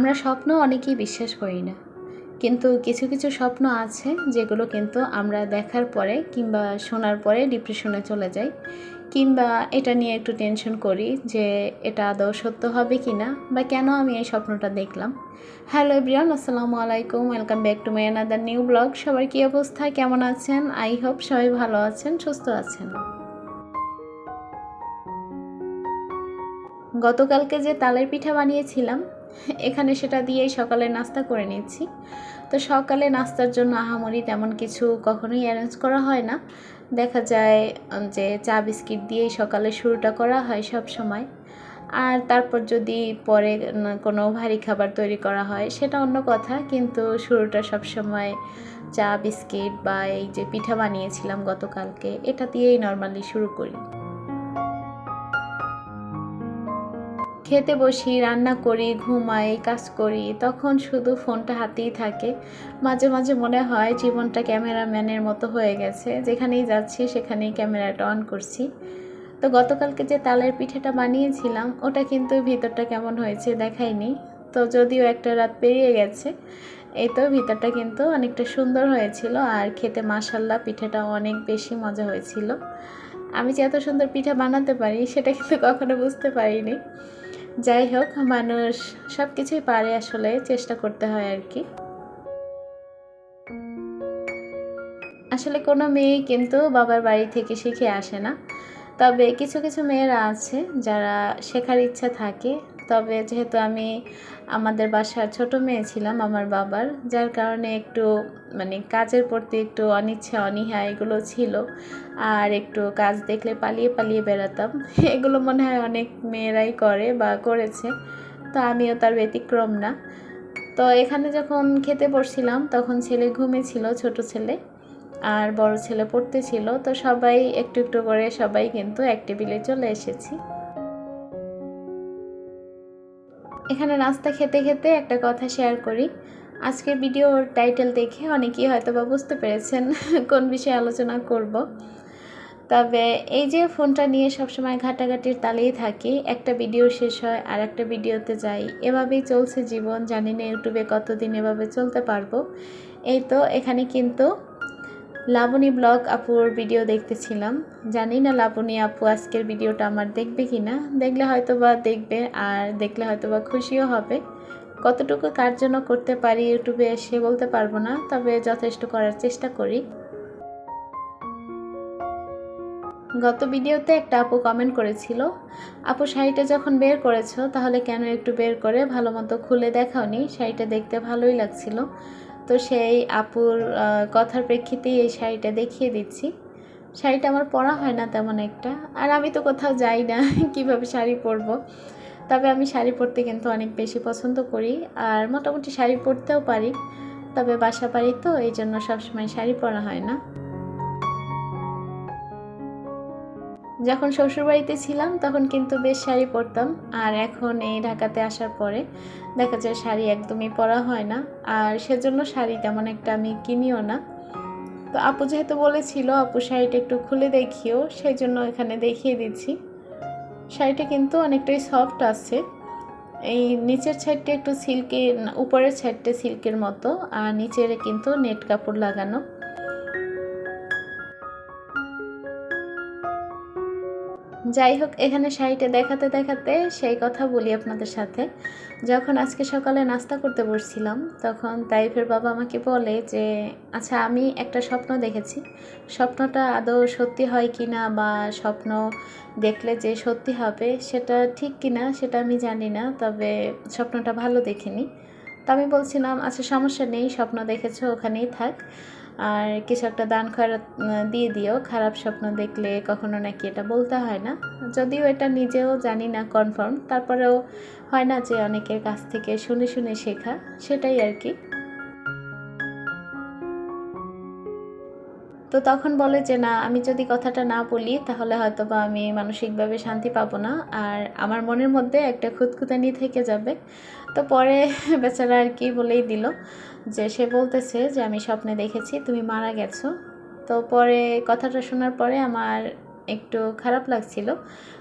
আমরা স্বপ্ন অনেকেই বিশ্বাস করি না, কিন্তু কিছু কিছু স্বপ্ন আছে যেগুলো কিন্তু আমরা দেখার পরে কিংবা শোনার পরে ডিপ্রেশনে চলে যাই, কিংবা এটা নিয়ে একটু টেনশন করি যে এটা আদৌ সত্য হবে কি না, বা কেন আমি এই স্বপ্নটা দেখলাম। হ্যালো এভরিওয়ান, আসসালামু আলাইকুম, welcome back to my another new blog. সবার কী অবস্থা, কেমন আছেন? আই হোপ সবাই ভালো আছেন, সুস্থ আছেন। গতকালকে যে তালের পিঠা বানিয়েছিলাম, এখানে সেটা দিয়েই সকালে নাস্তা করে নিচ্ছি। তো সকালে নাস্তার জন্য আহামরি তেমন কিছু কখনোই অ্যারেঞ্জ করা হয় না। দেখা যায় যে চা বিস্কিট দিয়েই সকালে শুরুটা করা হয় সব সময়। আর তারপর যদি পরে কোনো ভারী খাবার তৈরি করা হয় সেটা অন্য কথা, কিন্তু শুরুটা সবসময় চা বিস্কিট বা এই যে পিঠা বানিয়েছিলাম গতকালকে, এটা দিয়েই নর্মালি শুরু করি। খেতে বসি, রান্না করি, ঘুমাই, কাজ করি, তখন শুধু ফোনটা হাতেই থাকে। মাঝে মাঝে মনে হয় জীবনটা ক্যামেরাম্যানের মতো হয়ে গেছে, যেখানেই যাচ্ছি সেখানেই ক্যামেরাটা অন করছি। তো গতকালকে যে তালের পিঠাটা বানিয়েছিলাম ওটা কিন্তু ভিতরটা কেমন হয়েছে দেখাইনি। তো যদিও একটা রাত পেরিয়ে গেছে, এই তো ভিতরটা কিন্তু অনেকটা সুন্দর হয়েছিল, আর খেতে মাশাল্লাহ পিঠাটা অনেক বেশি মজা হয়েছিল। আমি যে এত সুন্দর পিঠা বানাতে পারি সেটা কিন্তু কখনো বুঝতে পারিনি। যাই হোক, মানুষ সব কিছুই পারে, আসলে চেষ্টা করতে হয় আর কি। আসলে কোনো মেয়েই কিন্তু বাবার বাড়ি থেকে শিখে আসে না, তবে কিছু কিছু মেয়েরা আছে যারা শেখার ইচ্ছা থাকে। তবে যেহেতু আমি আমাদের বাসার ছোট মেয়ে ছিলাম আমার বাবার, যার কারণে একটু কাজের প্রতি একটু অনিচ্ছা অনীহা এগুলো ছিল, আর একটু কাজ দেখলে পালিয়ে পালিয়ে বেড়াতাম। এগুলো মনে হয় অনেক মেয়েরাই করে বা করেছে, তো আমিও তার ব্যতিক্রম না। তো এখানে যখন খেতে বসছিলাম তখন ছেলে ঘুমিয়েছিল, ছোট ছেলে, আর বড় ছেলে পড়তে ছিল। তো সবাই একটু একটু করে সবাই কিন্তু এক টেবিলে চলে এসেছি। এখানে নাস্তা খেতে খেতে একটা কথা শেয়ার করি। আজকের ভিডিওর টাইটেল দেখে অনেকেই হয়তো বা বুঝতে পেরেছেন কোন বিষয়ে আলোচনা করব। তবে এই যে ফোনটা নিয়ে সবসময় ঘাটাঘাটির তালেই থাকি, একটা ভিডিও শেষ হয় আর একটা ভিডিওতে যাই, এভাবেই চলছে জীবন। জানি না ইউটিউবে কতদিন এভাবে চলতে পারবো। এই তো এখানে কিন্তু লাবণী ব্লগ আপুর ভিডিও দেখতেছিলাম। জানি না লাবণী আপু আজকের ভিডিওটা আমার দেখবে কি না, দেখলে হয়তো বা দেখবে, আর দেখলে হয়তো বা খুশিও হবে। কতটুকু কার জন্য করতে পারি ইউটিউবে এসে বলতে পারবো না, তবে যথেষ্ট করার চেষ্টা করি। গত ভিডিওতে একটা আপু কমেন্ট করেছিল, আপু শাড়িটা যখন বের করেছো তাহলে কেন একটু বের করে ভালো মতো খুলে দেখাওনি, শাড়িটা দেখতে ভালোই লাগছিল। তো সেই আপুর কথার প্রেক্ষিতেই এই শাড়িটা দেখিয়ে দিচ্ছি। শাড়িটা আমার পরা হয় না তেমন একটা, আর আমি তো কোথাও যাই না কিভাবে শাড়ি পরবো। তবে আমি শাড়ি পরতে কিন্তু অনেক বেশি পছন্দ করি, আর মোটামুটি শাড়ি পরতেও পারি। তবে বাসা বাড়ি তো, এই জন্য সবসময় শাড়ি পরা হয় না। যখন শ্বশুরবাড়িতে ছিলাম তখন কিন্তু বেশ শাড়ি পরতাম, আর এখন এই ঢাকাতে আসার পরে দেখা যায় শাড়ি একদমই পরা হয় না, আর সেজন্য শাড়ি তেমন একটা আমি কিনিও না। তো আপু যেহেতু বলেছিল আপু শাড়িটা একটু খুলে দেখিও, সেই জন্য এখানে দেখিয়ে দিচ্ছি। শাড়িটা কিন্তু অনেকটাই সফট আছে। এই নিচের সাইডটা একটু সিল্কের, উপরের সাইডটা সিল্কের মতো, আর নিচের কিন্তু নেট কাপড় লাগানো। যাই হোক, এখানে শাড়িটা দেখাতে দেখাতে সেই কথা বলি আপনাদের সাথে। যখন আজকে সকালে নাস্তা করতে বসছিলাম তখন তাইফের বাবা আমাকে বলে যে আচ্ছা, আমি একটা স্বপ্ন দেখেছি, স্বপ্নটা আদৌ সত্যি হয় কি না, বা স্বপ্ন দেখলে যে সত্যি হবে সেটা ঠিক কি না সেটা আমি জানি না, তবে স্বপ্নটা ভালো দেখিনি। তো আমি বলছিলাম আচ্ছা সমস্যা নেই, স্বপ্ন দেখেছো ওখানেই থাক, আর কিছু একটা দান খয়রাত দিয়ে দিও, খারাপ স্বপ্ন দেখলে কখনো নাকি এটা বলতে হয় না। যদিও এটা নিজেও জানি না কনফার্ম, তারপরেও হয় না যে অনেকের কাছ থেকে শুনে শুনে শেখা, সেটাই আর কি। তো তখন বলে যে না, আমি যদি কথাটা না বলি তাহলে হয়তো বা আমি মানসিকভাবে শান্তি পাবো না, আর আমার মনের মধ্যে একটা খুঁতখুঁতানি থেকে যাবে। তো পরে বেচারা আর কি বলেই দিল যে সে বলতেছে যে আমি স্বপ্নে দেখেছি তুমি মারা গেছো। তো পরে কথাটা শোনার পরে আমার একটু খারাপ লাগছিল।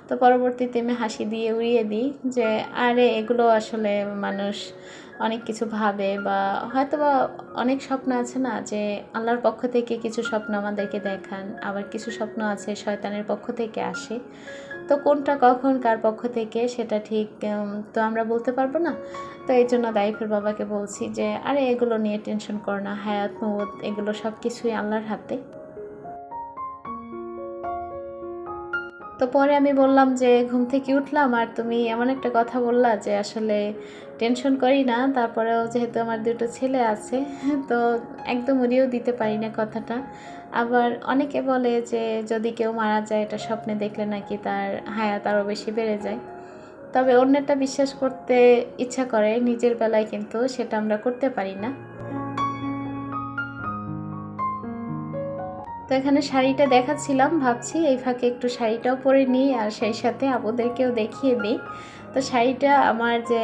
তো পরবর্তীতে আমি হাসি দিয়ে উড়িয়ে দিই যে আরে এগুলো আসলে মানুষ অনেক কিছু ভাবে, বা হয়তোবা অনেক স্বপ্ন আছে না, যে আল্লাহর পক্ষ থেকে কিছু স্বপ্ন আমাদেরকে দেখান, আবার কিছু স্বপ্ন আছে শয়তানের পক্ষ থেকে আসে। তো কোনটা কখন কার পক্ষ থেকে সেটা ঠিক তো আমরা বলতে পারবো না। তো এই জন্য দাইফের বাবাকে বলছি যে আরে এগুলো নিয়ে টেনশন করো না, হায়াত মৌত এগুলো সব কিছুই আল্লাহর হাতে। তো পরে আমি বললাম যে ঘুম থেকে উঠলাম আর তুমি এমন একটা কথা বললা যে আসলে টেনশন করি না, তারপরেও যেহেতু আমার দুটো ছেলে আছে তো একদম উড়িয়েও দিতে পারি না কথাটা। আবার অনেকে বলে যে যদি কেউ মারা যায় এটা স্বপ্নে দেখলে নাকি তার হায়াত আরও বেশি বেড়ে যায়। তবে অন্যটা বিশ্বাস করতে ইচ্ছা করে, নিজের বেলায় কিন্তু সেটা আমরা করতে পারি না। তো এখানে শাড়িটা দেখাচ্ছিলাম, ভাবছি এই ফাঁকে একটু শাড়িটাও পরে নিই আর সেই সাথে আপুদেরকেও দেখিয়ে দিই। তো শাড়িটা আমার যে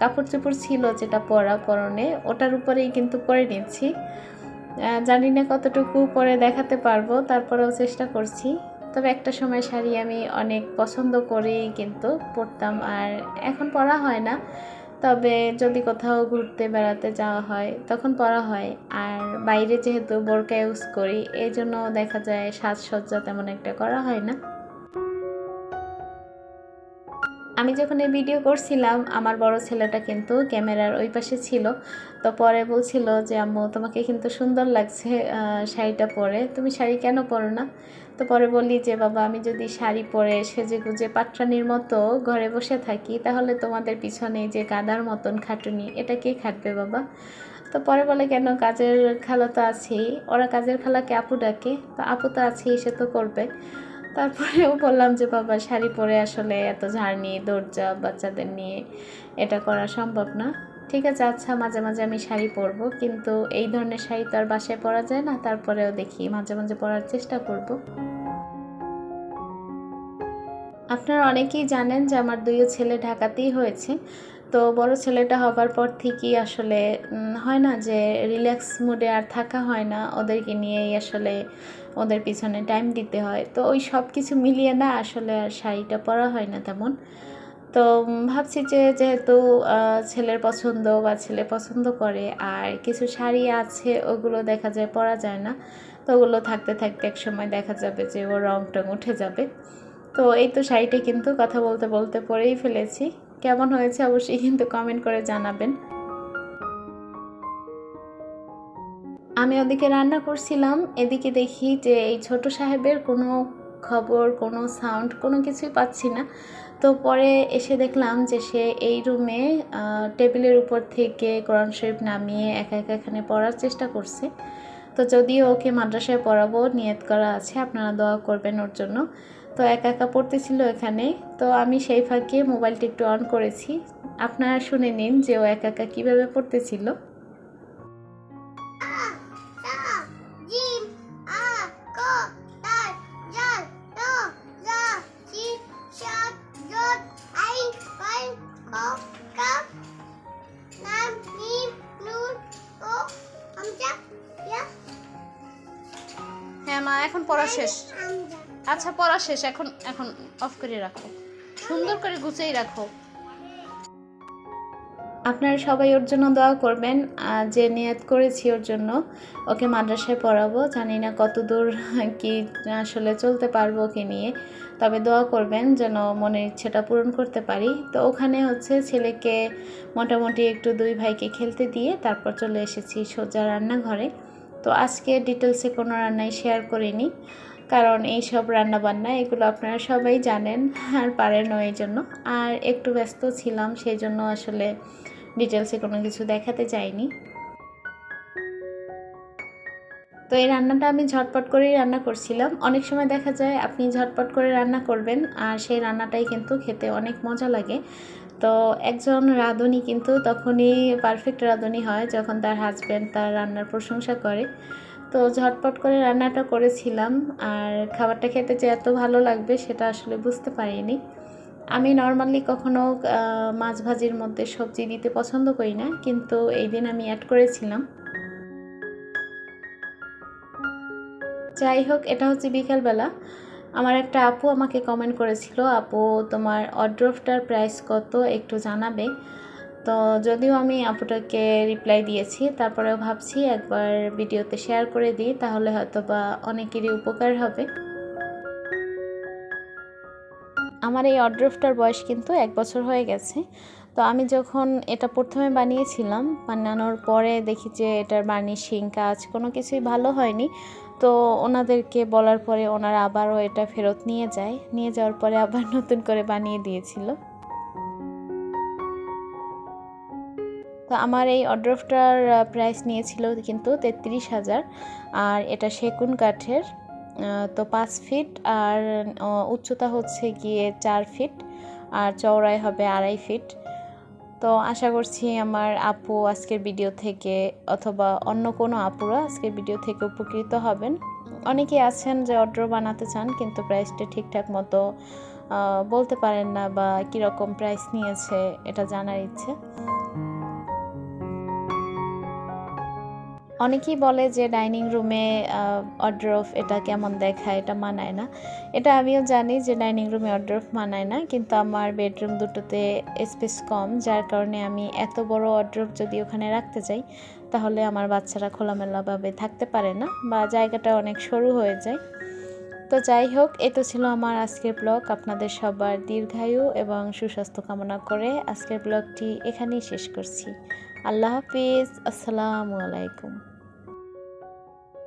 কাপড় চোপড় ছিল যেটা পরনে ওটার উপরেই কিন্তু পরে নিচ্ছি। জানি না কতটুকু পরে দেখাতে পারবো, তারপরেও চেষ্টা করছি। তবে একটা সময় শাড়ি আমি অনেক পছন্দ করেই কিন্তু পরতাম, আর এখন পরা হয় না। তবে যদি কোথাও ঘুরতে বেড়াতে যাওয়া হয় তখন পরা হয়। আর বাইরে যেহেতু বোরকা ইউজ করি এই জন্য দেখা যায় সাজসজ্জা তেমন একটা করা হয় না। আমি যখন এই ভিডিও করছিলাম আমার বড় ছেলেটা কিন্তু ক্যামেরার ওই পাশে ছিল। তো পরে বলছিল যে আম্মু তোমাকে কিন্তু সুন্দর লাগছে শাড়িটা পরে, তুমি শাড়ি কেন পরো না? তো পরে বলি যে বাবা আমি যদি শাড়ি পরে সেজে গুজে পাটরানির মতো ঘরে বসে থাকি তাহলে তোমাদের পিছনে যে গাদার মতন খাটুনি এটা কে খাটবে বাবা? তো পরে বলে কেন, কাজের খালা তো আছেই, ওরা কাজের খালাকে আপু ডাকে, তো আপু তো আছেই সে তো করবে। তারপরেও বললাম যে বাবা শাড়ি পরে আসলে এত ঝাড় নিয়ে দৌড়ঝাঁপ বাচ্চাদের নিয়ে এটা করা সম্ভব না। ঠিক আছে আচ্ছা মাঝে মাঝে আমি শাড়ি পরবো, কিন্তু এই ধরনের শাড়ি তো আর বাসায় পরা যায় না, তারপরেও দেখি মাঝে মাঝে পরার চেষ্টা করব। আপনারা অনেকেই জানেন যে আমার দুইও ছেলে ঢাকাতেই হয়েছে। তো বড় ছেলেটা হবার পর থেকেই আসলে হয় না যে রিল্যাক্স মুডে আর থাকা হয় না, ওদেরকে নিয়েই আসলে ওদের পিছনে টাইম দিতে হয়। তো ওই সব কিছু মিলিয়ে না আসলে আর শাড়িটা পরা হয় না তেমন। তো ভাবছি যে যেহেতু ছেলের পছন্দ বা ছেলে পছন্দ করে, আর কিছু শাড়ি আছে ওগুলো দেখা যায় পরা যায় না, তো ওগুলো থাকতে থাকতে এক সময় দেখা যাবে যে ওর রং টং উঠে যাবে। তো এই তো শাড়িটা কিন্তু কথা বলতে বলতে পরেই ফেলেছি। কেমন হয়েছে অবশ্যই কিন্তু কমেন্ট করে জানাবেন। আমি ওদিকে রান্না করছিলাম, এদিকে দেখি যে এই ছোট সাহেবের কোনো খবর, কোনো সাউন্ড, কোনো কিছুই পাচ্ছি না। তো পরে এসে দেখলাম যে সে এই রুমে টেবিলের উপর থেকে কোরআন শরীফ নামিয়ে একা একা এখানে পড়ার চেষ্টা করছে। তো যদিও ওকে মাদ্রাসায় পড়াবো নিয়ত করা আছে, আপনারা দোয়া করবেন ওর জন্য। তো একা একা পড়তেছিল এখানে, তো আমি সেই ফাঁকে মোবাইলটা একটু অন করেছি। আপনারা শুনে নিন যে ও একা একা কীভাবে পড়তেছিল। হ্যাঁ মা এখন পড়া শেষ। আচ্ছা পড়া শেষ, এখন এখন অফ করে রাখো, সুন্দর করে গুছিয়ে রাখো। আপনারা সবাই ওর জন্য দোয়া করবেন, যে নিয়ত করেছি ওর জন্য ওকে মাদ্রাসায় পড়াবো, জানি না কত দূর কি আসলে চলতে পারবো ওকে নিয়ে। তবে দোয়া করবেন যেন মনের ইচ্ছেটা পূরণ করতে পারি। তো ওখানে হচ্ছে ছেলেকে মোটামুটি একটু দুই ভাইকে খেলতে দিয়ে তারপর চলে এসেছি সোজা রান্নাঘরে। তো আজকে ডিটেলসে কোনো রান্নাই শেয়ার করিনি, কারণ এই সব রান্নাবান্না এগুলো আপনারা সবাই জানেন আর পারেনও, এই জন্য আর একটু ব্যস্ত ছিলাম, সেই জন্য আসলে ডিটেলসে কোনো কিছু দেখাতে চাইনি। তো এই রান্নাটা আমি ঝটপট করেই রান্না করছিলাম। অনেক সময় দেখা যায় আপনি ঝটপট করে রান্না করবেন আর সেই রান্নাটাই কিন্তু খেতে অনেক মজা লাগে। তো একজন রাঁধুনি কিন্তু তখনই পারফেক্ট রাঁধুনি হয় যখন তার হাজব্যান্ড তার রান্নার প্রশংসা করে। তো ঝটপট করে রান্নাটা করেছিলাম, আর খাবারটা খেতে যে এত ভালো লাগবে সেটা আসলে বুঝতে পারিনি। আমি নর্মালি কখনো মাছ ভাজির মধ্যে সবজি দিতে পছন্দ করি না, কিন্তু এই দিন আমি অ্যাড করেছিলাম। যাই হোক এটা হচ্ছে বিকালবেলা। আমার একটা আপু আমাকে কমেন্ট করেছিল, আপু তোমার ওয়ারড্রোবটার প্রাইস কত একটু জানাবে। তো যদিও আমি আপুটাকে রিপ্লাই দিয়েছি, তারপরেও ভাবছি একবার ভিডিওতে শেয়ার করে দিই, তাহলে হয়তো বা অনেকেরই উপকার হবে। আমার এই ওয়ারড্রোবটার বয়স কিন্তু 1 বছর হয়ে গেছে। তো আমি যখন এটা প্রথমে বানিয়েছিলাম, বানানোর পরে দেখি যে এটার বার্নিশিং কাজ কোনো কিছুই ভালো হয়নি। তো ওনাদেরকে বলার পরে ওনারা আবারও এটা ফেরত নিয়ে যায়, নিয়ে যাওয়ার পরে আবার নতুন করে বানিয়ে দিয়েছিল। তো আমার এই ওয়ারড্রোবটার প্রাইস নিয়েছিল কিন্তু 33,000। আর এটা সেগুন কাঠের। তো 5 ফিট, আর উচ্চতা হচ্ছে গিয়ে 4 ফিট, আর চওড়ায় হবে 2.5 ফিট। তো আশা করছি আমার আপু আজকের ভিডিও থেকে, অথবা অন্য কোনো আপুরা আজকের ভিডিও থেকে উপকৃত হবেন। অনেকেই আছেন যে ওয়ারড্রোব বানাতে চান কিন্তু প্রাইসটা ঠিকঠাক মতো বলতে পারেন না, বা কীরকম প্রাইস নিয়েছে এটা জানার ইচ্ছে। অনেকেই বলে যে ডাইনিং রুমে ওয়ারড্রোব এটা কেমন দেখায়, এটা মানায় না। এটা আমিও জানি যে ডাইনিং রুমে ওয়ারড্রোব মানায় না, কিন্তু আমার বেডরুম দুটোতে স্পেস কম, যার কারণে আমি এত বড় ওয়ারড্রোব যদি ওখানে রাখতে যাই তাহলে আমার বাচ্চারা খোলামেলাভাবে থাকতে পারে না, বা জায়গাটা অনেক সরু হয়ে যায়। তো যাই হোক, এ তো ছিল আমার আজকের ব্লগ। আপনাদের সবার দীর্ঘায়ু এবং সুস্বাস্থ্য কামনা করে আজকের ব্লগটি এখানেই শেষ করছি। আল্লাহ হাফিজ, আসসালামু আলাইকুম।